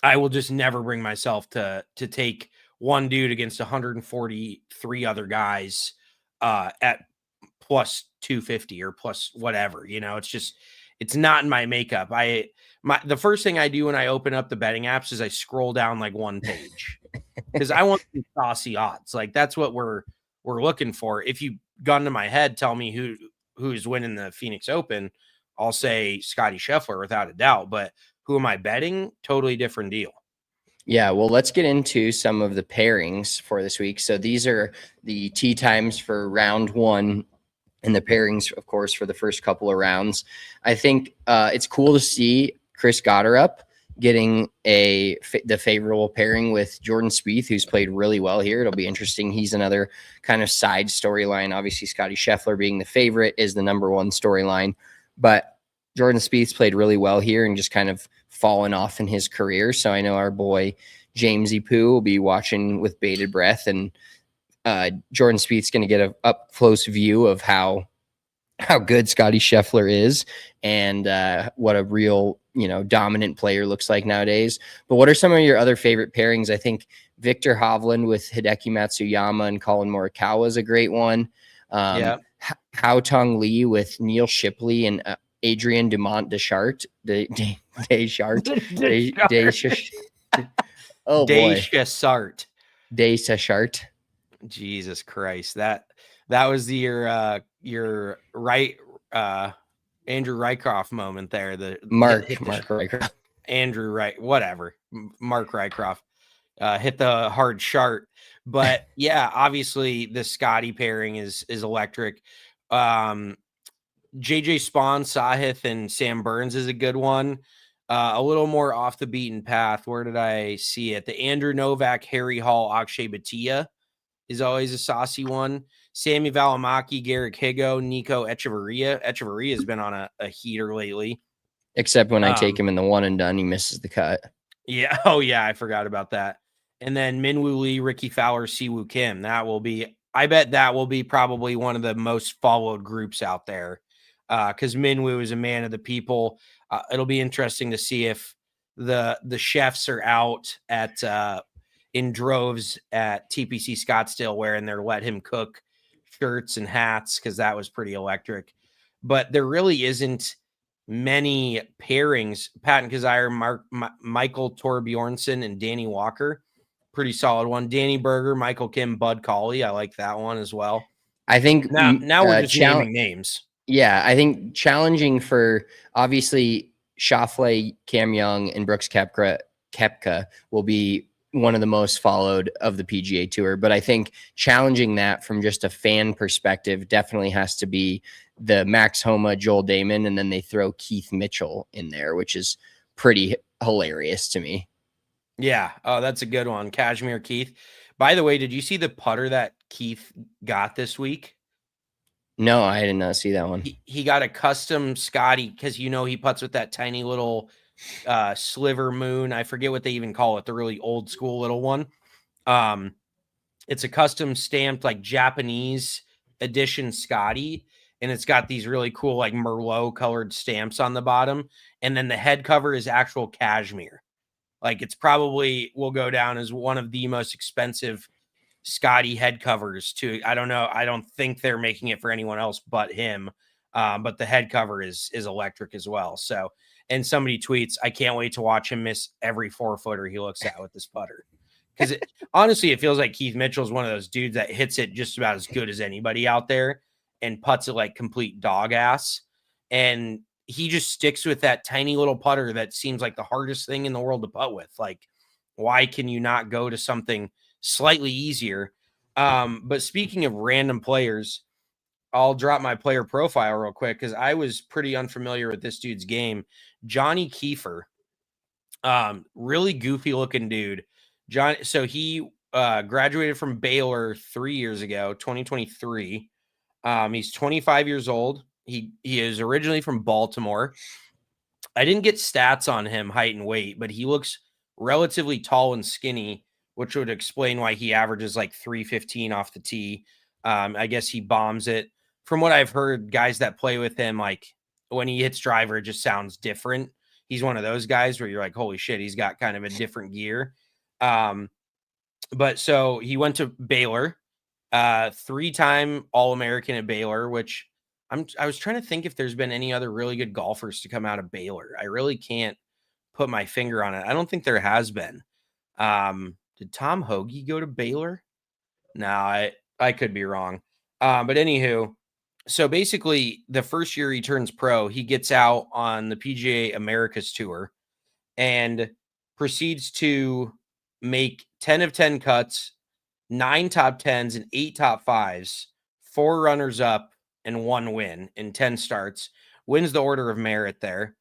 I will just never bring myself to take one dude against 143 other guys at plus 250 or plus whatever. It's not in my makeup. The first thing I do when I open up the betting apps is I scroll down like one page because I want some saucy odds. Like, that's what we're looking for. If you gun to my head, tell me who's winning the Phoenix Open, I'll say Scottie Scheffler without a doubt. But who am I betting? Totally different deal. Yeah, well, let's get into some of the pairings for this week. So these are the tee times for round 1 and the pairings, of course, for the first couple of rounds. I think it's cool to see Chris Gotterup getting the favorable pairing with Jordan Spieth, who's played really well here. It'll be interesting. He's another kind of side storyline. Obviously, Scottie Scheffler being the favorite is the number one storyline, but Jordan Spieth's played really well here and just kind of fallen off in his career. So I know our boy Jamesy Poo will be watching with bated breath, and Jordan Spieth's going to get an up close view of how good Scottie Scheffler is and what a real, dominant player looks like nowadays. But what are some of your other favorite pairings? I think Victor Hovland with Hideki Matsuyama and Colin Morikawa is a great one. Yeah. Hao Tong Lee with Neil Shipley and Adrian Dumont Deschart. Oh boy. Deschart. Deschart. Jesus Christ. That was your right Andrew Rycroft moment there. Mark Rycroft. Andrew Wright, whatever. Mark Rycroft hit the hard chart. But yeah, obviously the Scottie pairing is electric. JJ Spawn, Sahith, and Sam Burns is a good one. A little more off the beaten path. Where did I see it? The Andrew Novak, Harry Hall, Akshay Bhatia is always a saucy one. Sammy Valimaki, Garrick Higo, Nico Echeverria. Echeverria has been on a heater lately. Except when I take him in the one and done, he misses the cut. Yeah. Oh, yeah. I forgot about that. And then Minwoo Lee, Ricky Fowler, Siwoo Kim. I bet that will be probably one of the most followed groups out there because Minwoo is a man of the people. It'll be interesting to see if the chefs are out at in droves at TPC Scottsdale wearing their Let Him Cook shirts and hats because that was pretty electric. But there really isn't many pairings. Patton Kazire, Michael Torbjornsen, and Danny Walker. Pretty solid one. Danny Berger, Michael Kim, Bud Cauley. I like that one as well. I think now we're just naming names. Yeah, I think challenging for obviously Schauffele, Cam Young, and Brooks Koepka will be one of the most followed of the PGA Tour. But I think challenging that from just a fan perspective definitely has to be the Max Homa, Joel Damon, and then they throw Keith Mitchell in there, which is pretty hilarious to me. Yeah. Oh, that's a good one. Kashmir Keith. By the way, did you see the putter that Keith got this week? No, I did not see that one. He got a custom Scottie because, he putts with that tiny little sliver moon. I forget what they even call it. The really old school little one. It's a custom stamped like Japanese edition Scottie. And it's got these really cool like Merlot colored stamps on the bottom. And then the head cover is actual cashmere. Like it's probably will go down as one of the most expensive Scottie head covers too. I don't know. I don't think they're making it for anyone else but him. But the head cover is electric as well. So, and somebody tweets, I can't wait to watch him miss every 4-footer he looks at with this putter. Because honestly, it feels like Keith Mitchell is one of those dudes that hits it just about as good as anybody out there and putts it like complete dog ass. And he just sticks with that tiny little putter that seems like the hardest thing in the world to putt with. Like, why can you not go to something slightly easier? But speaking of random players, I'll drop my player profile real quick because I was pretty unfamiliar with this dude's game. Johnny Kiefer, really goofy looking dude. So he graduated from Baylor 3 years ago, 2023. He's 25 years old. He is originally from Baltimore. I didn't get stats on him, height and weight, but he looks relatively tall and skinny, which would explain why he averages like 315 off the tee. I guess he bombs it. From what I've heard, guys that play with him, like when he hits driver, it just sounds different. He's one of those guys where you're like, holy shit, he's got kind of a different gear. But so he went to Baylor, 3-time All-American at Baylor, which I was trying to think if there's been any other really good golfers to come out of Baylor. I really can't put my finger on it. I don't think there has been. Did Tom Hoagie go to Baylor? No, I could be wrong. But anywho, so basically the first year he turns pro, he gets out on the PGA Americas Tour and proceeds to make 10 of 10 cuts, 9 top 10s and 8 top 5s, 4 runners up and 1 win in 10 starts, wins the Order of Merit there.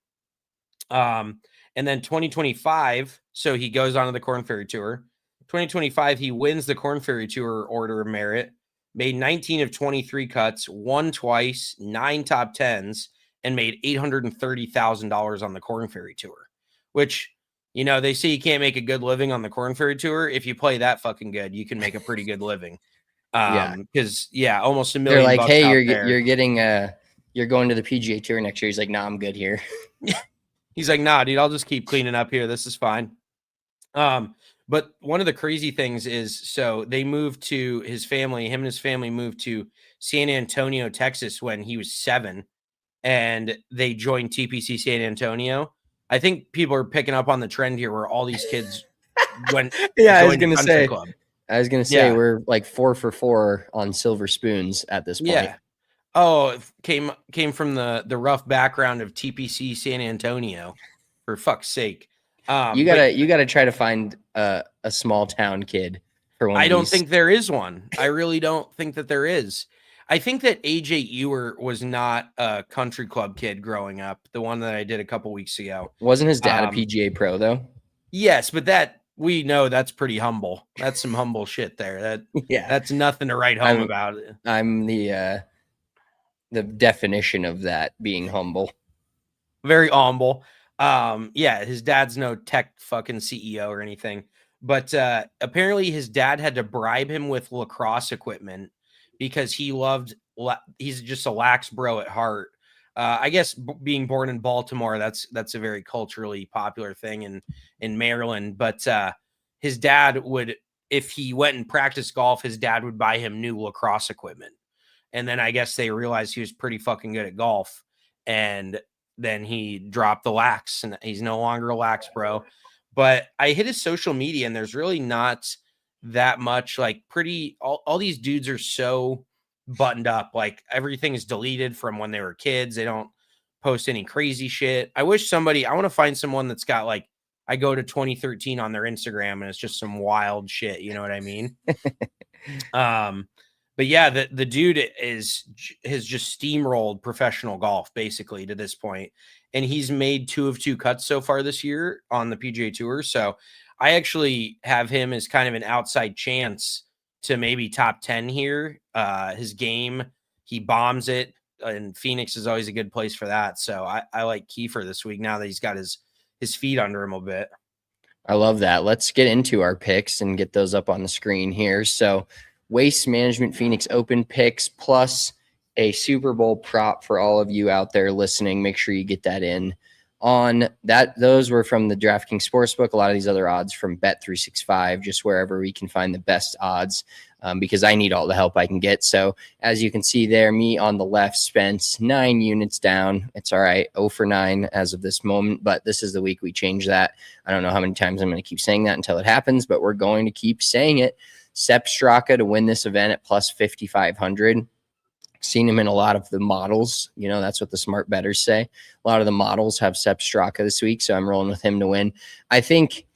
And then 2025, so he goes on to the Korn Ferry Tour. 2025, he wins the Korn Ferry Tour Order of Merit, made 19 of 23 cuts, won twice, 9 top 10s, and made $830,000 on the Korn Ferry Tour, which, they say you can't make a good living on the Korn Ferry Tour. If you play that fucking good, you can make a pretty good living. Because almost $1 million. They're like, bucks hey, out you're getting you're going to the PGA Tour next year. He's like, nah, I'm good here. He's like, nah, dude, I'll just keep cleaning up here. This is fine. But one of the crazy things is, so they moved to him and his family moved to San Antonio, Texas when he was 7. and they joined TPC San Antonio. I think people are picking up on the trend here where all these kids joined the country club. I was gonna say we're like 4 for 4 on silver spoons at this point. Yeah. Oh, it came from the rough background of TPC San Antonio, for fuck's sake. You gotta try to find a small town kid for one. I don't think there is one. I really don't think that there is. I think that AJ Ewer was not a country club kid growing up. The one that I did a couple weeks ago. Wasn't his dad a PGA pro though? Yes, but that we know that's pretty humble. That's some humble shit there. That's nothing to write home about. I'm the definition of that, being humble. Very humble. Yeah, his dad's no tech fucking CEO or anything. But apparently his dad had to bribe him with lacrosse equipment because he's just a lax bro at heart. I guess being born in Baltimore, that's a very culturally popular thing in Maryland. But his dad would, if he went and practiced golf, his dad would buy him new lacrosse equipment. And then I guess they realized he was pretty fucking good at golf. And then he dropped the lax, and he's no longer a lax bro. But I hit his social media, and there's really not that much, like, all these dudes are so buttoned up. Like, everything is deleted from when they were kids. They don't post any crazy shit. I want to find someone that's got, like, I go to 2013 on their Instagram and it's just some wild shit. You know what I mean? But yeah, the dude has just steamrolled professional golf basically to this point. And he's made 2 of 2 cuts so far this year on the PGA Tour. So I actually have him as kind of an outside chance to maybe top 10 here. His game, he bombs it, and Phoenix is always a good place for that. So I like Kiefer this week now that he's got his feet under him a bit. I love that. Let's get into our picks and get those up on the screen here. So Waste Management Phoenix Open picks plus a Super Bowl prop for all of you out there listening. Make sure you get that in on that. Those were from the DraftKings Sportsbook. A lot of these other odds from Bet365, just wherever we can find the best odds, because I need all the help I can get. So as you can see there, me on the left, Spence, 9 units down. It's all right. 0 for 9 as of this moment, but this is the week we change that. I don't know how many times I'm going to keep saying that until it happens, but we're going to keep saying it. Sepp Straka to win this event at plus 5,500. Seen him in a lot of the models. You know, that's what the smart bettors say. A lot of the models have Sepp Straka this week, so I'm rolling with him to win. I think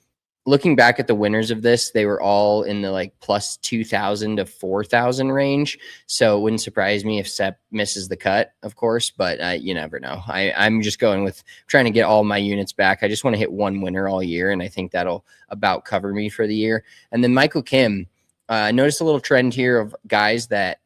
looking back at the winners of this, they were all in the like plus 2,000 to 4,000 range. So it wouldn't surprise me if Sepp misses the cut, of course, but you never know. I'm just going with trying to get all my units back. I just want to hit one winner all year, and I think that'll about cover me for the year. And then Michael Kim, I noticed a little trend here of guys that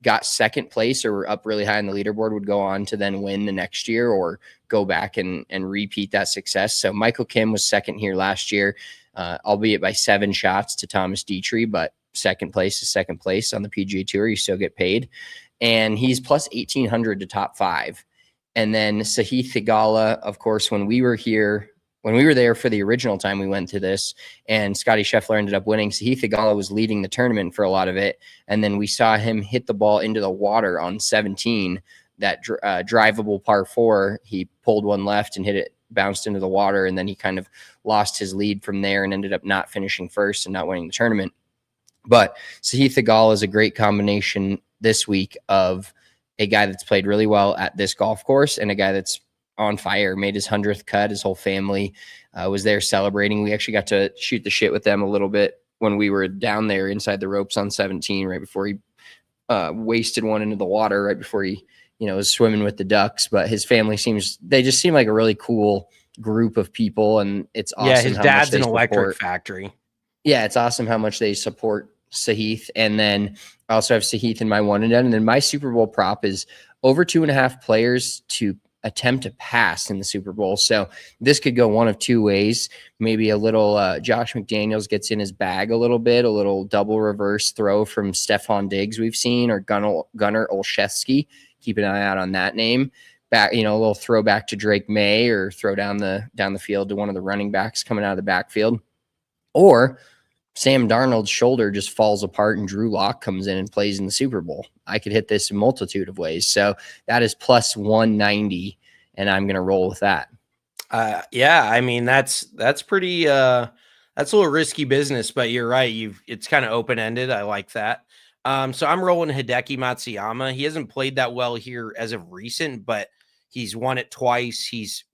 got second place or were up really high on the leaderboard would go on to then win the next year or go back and repeat that success. So Michael Kim was second here last year, albeit by 7 shots to Thomas Dietrich, but second place is second place on the PGA Tour. You still get paid. And he's plus 1,800 to top 5. And then Sahith Theegala, of course, when we were there for the original time we went to this, and Scottie Scheffler ended up winning, Sahith Theegala was leading the tournament for a lot of it. And then we saw him hit the ball into the water on 17, that drivable par 4. He pulled one left and hit it, bounced into the water, and then he kind of lost his lead from there and ended up not finishing first and not winning the tournament. But Sahith Theegala is a great combination this week of a guy that's played really well at this golf course and a guy that's on fire, made his 100th cut. His whole family was there celebrating. We actually got to shoot the shit with them a little bit when we were down there inside the ropes on 17, right before he wasted one into the water, right before he, was swimming with the ducks. But his family they just seem like a really cool group of people. And it's awesome. Yeah, his dad's an electric factory. Yeah, it's awesome how much they support Sahith. And then I also have Sahith in my 1 and done. And then my Super Bowl prop is over 2.5 players to attempt to pass in the Super Bowl. So this could go one of 2 ways. Maybe a little Josh McDaniels gets in his bag a little bit, a little double reverse throw from Stephon Diggs we've seen, or Gunnar Olszewski. Keep an eye out on that name. Back, a little throwback to Drake May, or throw down the field to one of the running backs coming out of the backfield. Or Sam Darnold's shoulder just falls apart and Drew Lock comes in and plays in the Super Bowl. I could hit this a multitude of ways. So that is plus 190, and I'm going to roll with that. Yeah, I mean, that's pretty, that's a little risky business, but you're right. It's kind of open-ended. I like that. So I'm rolling Hideki Matsuyama. He hasn't played that well here as of recent, but he's won it twice. He's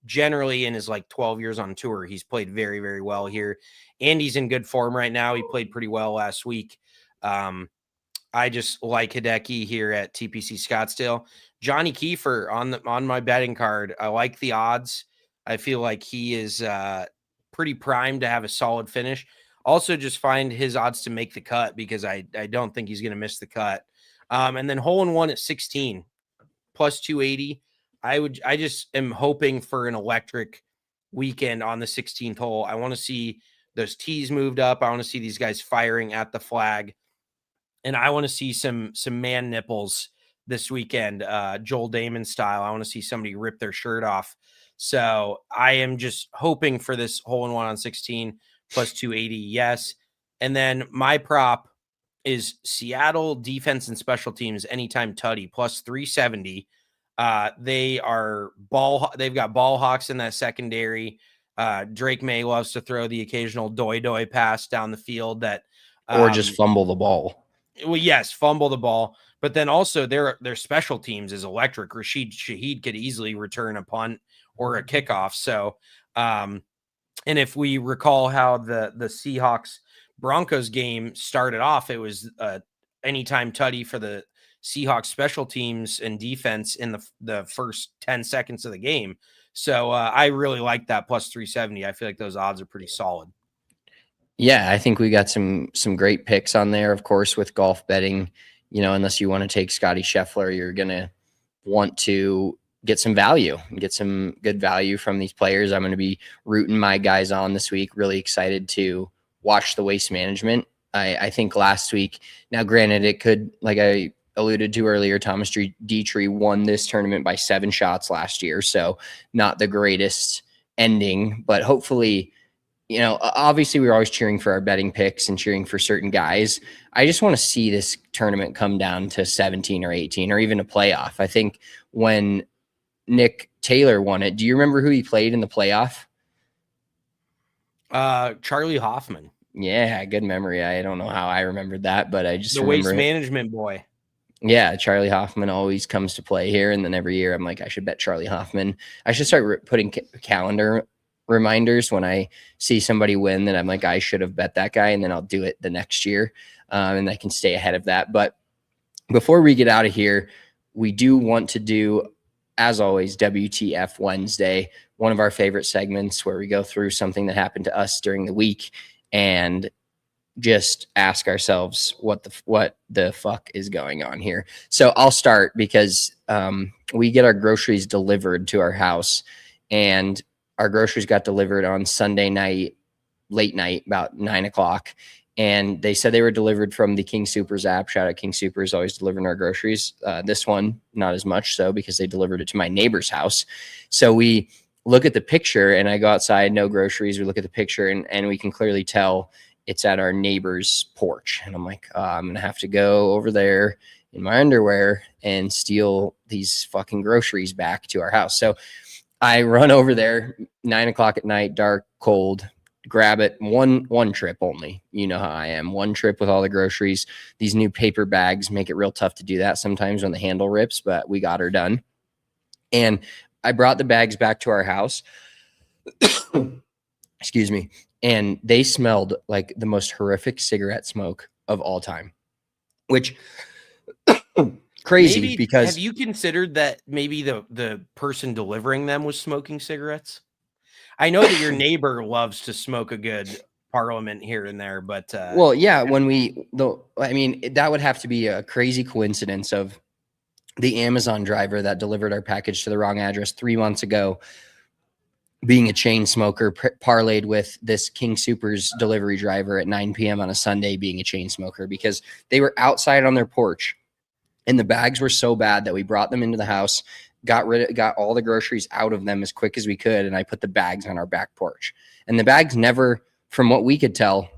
generally in his 12 years on tour. He's played very, very well here, and he's in good form right now. He played pretty well last week. I just like Hideki here at TPC Scottsdale. Johnny Kiefer on my betting card. I like the odds. I feel like he is pretty primed to have a solid finish. Also, just find his odds to make the cut because I don't think he's going to miss the cut. And then hole in one at 16 plus 280. I just am hoping for an electric weekend on the 16th hole. I want to see those tees moved up. I want to see these guys firing at the flag, and I want to see some man nipples this weekend, Joel Damon style. I want to see somebody rip their shirt off. So I am just hoping for this hole in one on 16 plus 280. Yes. And then my prop is Seattle defense and special teams anytime tutty plus 370. They've got ball hawks in that secondary. Drake May loves to throw the occasional doy pass down the field that, or just fumble the ball. Well, yes, fumble the ball, but then also their special teams is electric. Rashid Shaheed could easily return a punt or a kickoff. So, and if we recall how the Seahawks Broncos game started off, it was anytime tutty for the Seahawks special teams and defense in the first 10 seconds of the game. So I really like that plus 370. I feel like those odds are pretty solid. Yeah, I think we got some great picks on there. Of course, with golf betting, unless you want to take Scottie Scheffler, you're going to want to get some value and get some good value from these players. I'm going to be rooting my guys on this week. Really excited to watch the Waste Management. I think last week, now granted, it could, like I alluded to earlier, Thomas Dietrich won this tournament by 7 shots last year. So not the greatest ending, but hopefully, obviously we were always cheering for our betting picks and cheering for certain guys. I just want to see this tournament come down to 17 or 18 or even a playoff. I think when Nick Taylor won it, do you remember who he played in the playoff? Charlie Hoffman. Yeah, good memory. I don't know how I remembered that, but I just remember Waste Management boy. Yeah, Charlie Hoffman always comes to play here, and then every year I'm like, I should bet Charlie Hoffman. I should start putting calendar reminders when I see somebody win that I'm like, I should have bet that guy, and then I'll do it the next year, and I can stay ahead of that. But before we get out of here, we do want to do, as always, WTF Wednesday, one of our favorite segments where we go through something that happened to us during the week and just ask ourselves what the fuck is going on here. So I'll start because we get our groceries delivered to our house, and our groceries got delivered on Sunday night, late night, about 9:00. And they said they were delivered from the King Soopers app. Shout out King Soopers, always delivering our groceries. This one, not as much so because they delivered it to my neighbor's house. So we look at the picture and I go outside, no groceries. We look at the picture and we can clearly tell it's at our neighbor's porch. And I'm like, I'm going to have to go over there in my underwear and steal these fucking groceries back to our house. So I run over there, 9:00 at night, dark, cold, grab it. One trip only. You know how I am. One trip with all the groceries. These new paper bags make it real tough to do that sometimes when the handle rips, but we got her done. And I brought the bags back to our house. Excuse me. And they smelled like the most horrific cigarette smoke of all time, which crazy because have you considered that maybe the person delivering them was smoking cigarettes? I know that your neighbor loves to smoke a good Parliament here and there, but well, yeah, that would have to be a crazy coincidence of the Amazon driver that delivered our package to the wrong address 3 months ago being a chain smoker, parlayed with this King Soopers delivery driver at 9 p.m. on a Sunday being a chain smoker, because they were outside on their porch and the bags were so bad that we brought them into the house, got all the groceries out of them as quick as we could. And I put the bags on our back porch, and the bags never, from what we could tell,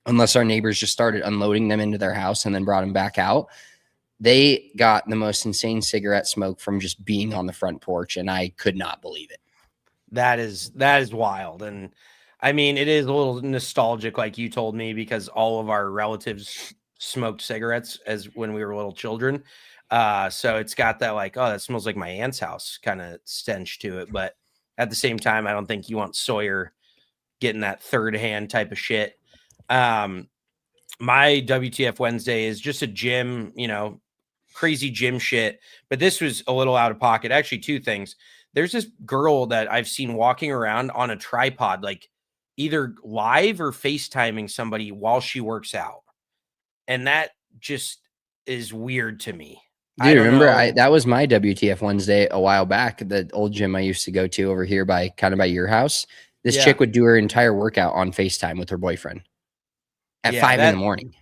unless our neighbors just started unloading them into their house and then brought them back out. They got the most insane cigarette smoke from just being on the front porch, and I could not believe it. That is wild. And I mean, it is a little nostalgic, like you told me, because all of our relatives smoked cigarettes as when we were little children. So it's got that like, oh, that smells like my aunt's house kind of stench to it. But at the same time, I don't think you want Sawyer getting that third hand type of shit. My WTF Wednesday is just a gym, crazy gym shit. But this was a little out of pocket. Actually, two things. There's this girl that I've seen walking around on a tripod, like either live or FaceTiming somebody while she works out. And that just is weird to me. Dude, remember that was my WTF Wednesday a while back, the old gym I used to go to over here by your house. This chick would do her entire workout on FaceTime with her boyfriend at 5 in the morning.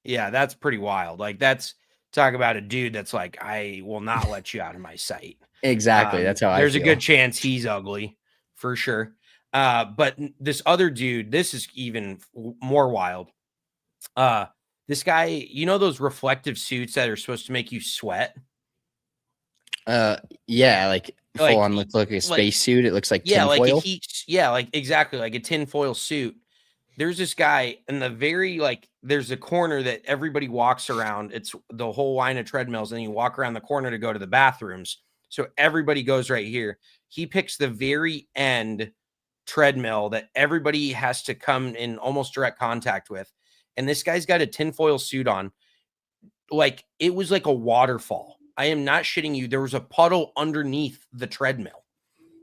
Yeah, that's pretty wild. Like talk about a dude that's like, I will not let you out of my sight. Exactly. That's how I feel. There's a good chance he's ugly for sure. But this other dude, this is even more wild. This guy, those reflective suits that are supposed to make you sweat? Yeah, like full on look like a spacesuit. It looks like tinfoil. Like exactly like a tinfoil suit. There's this guy in the very there's a corner that everybody walks around. It's the whole line of treadmills, and you walk around the corner to go to the bathrooms. So everybody goes right here. He picks the very end treadmill that everybody has to come in almost direct contact with. And this guy's got a tinfoil suit on. Like it was like a waterfall. I am not shitting you. There was a puddle underneath the treadmill.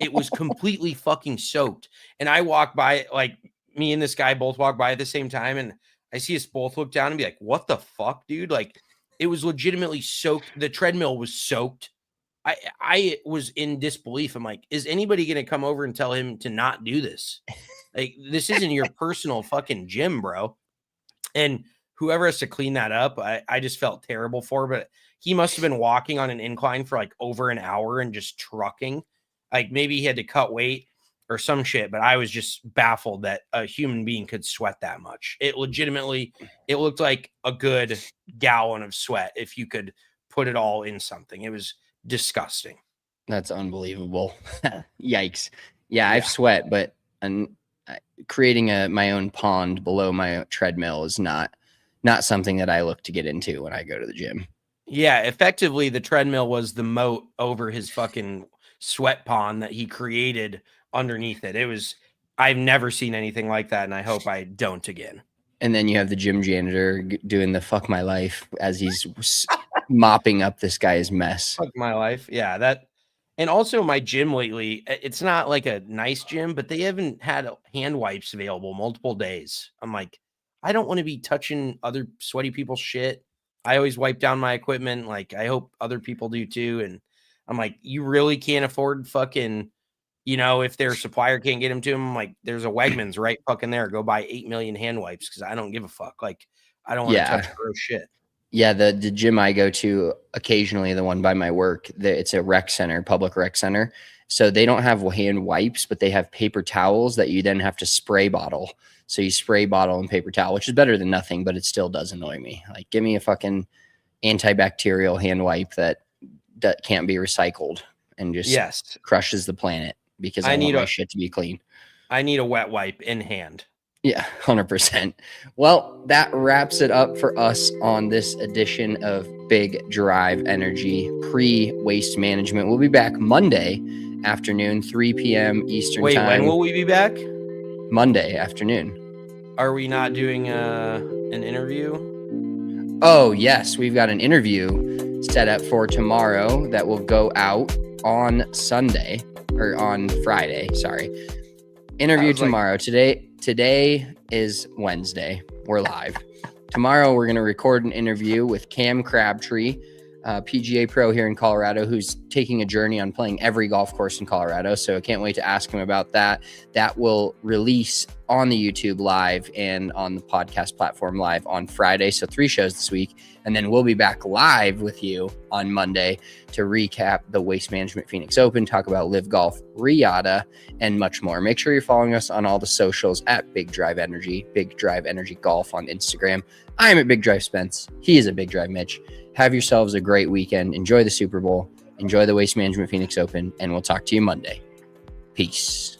It was completely fucking soaked. And I walk by, like me and this guy both walk by at the same time. And I see us both look down and be like, what the fuck, dude? Like it was legitimately soaked. The treadmill was soaked. I was in disbelief. I'm like, is anybody going to come over and tell him to not do this? Like, this isn't your personal fucking gym, bro. And whoever has to clean that up, I just felt terrible for, but he must have been walking on an incline for like over an hour and just trucking. Like maybe he had to cut weight or some shit, but I was just baffled that a human being could sweat that much. It looked like a good gallon of sweat if you could put it all in something. It was disgusting. That's unbelievable. Yikes. Yeah, I've sweat, but creating my own pond below my treadmill is not something that I look to get into when I go to the gym. Yeah, effectively the treadmill was the moat over his fucking sweat pond that he created underneath it. I've never seen anything like that, and I hope I don't again. And then you have the gym janitor doing the fuck my life as he's mopping up this guy's mess. Fuck my life. Yeah, that. And also my gym lately, it's not like a nice gym, but they haven't had hand wipes available multiple days. I'm like, I don't want to be touching other sweaty people's shit. I always wipe down my equipment. Like, I hope other people do too. And I'm like, you really can't afford fucking, if their supplier can't get them to them, like there's a Wegmans right fucking there. Go buy 8 million hand wipes because I don't give a fuck. Like, I don't want to touch gross shit. Yeah, the gym I go to occasionally, the one by my work, it's a rec center, public rec center. So they don't have hand wipes, but they have paper towels that you then have to spray bottle. So you spray bottle and paper towel, which is better than nothing, but it still does annoy me. Like, give me a fucking antibacterial hand wipe that can't be recycled and just crushes the planet because I want my shit to be clean. I need a wet wipe in hand. Yeah, 100%. Well, that wraps it up for us on this edition of Big Drive Energy pre-waste management. We'll be back Monday afternoon, 3 p.m. Eastern time. Wait, when will we be back? Monday afternoon. Are we not doing an interview? Oh, yes. We've got an interview set up for tomorrow that will go out on Sunday or on Friday. Sorry. Interview tomorrow. Today is Wednesday. We're live. Tomorrow, we're going to record an interview with Cam Crabtree, PGA pro here in Colorado, who's taking a journey on playing every golf course in Colorado. So I can't wait to ask him about that. That will release on the YouTube live and on the podcast platform live on Friday. So 3 shows this week. And then we'll be back live with you on Monday to recap the Waste Management Phoenix Open, talk about Live Golf Riyadh, and much more. Make sure you're following us on all the socials at Big Drive Energy, Big Drive Energy Golf on Instagram. I am at Big Drive Spence. He is at Big Drive Mitch. Have yourselves a great weekend. Enjoy the Super Bowl. Enjoy the Waste Management Phoenix Open, and we'll talk to you Monday. Peace.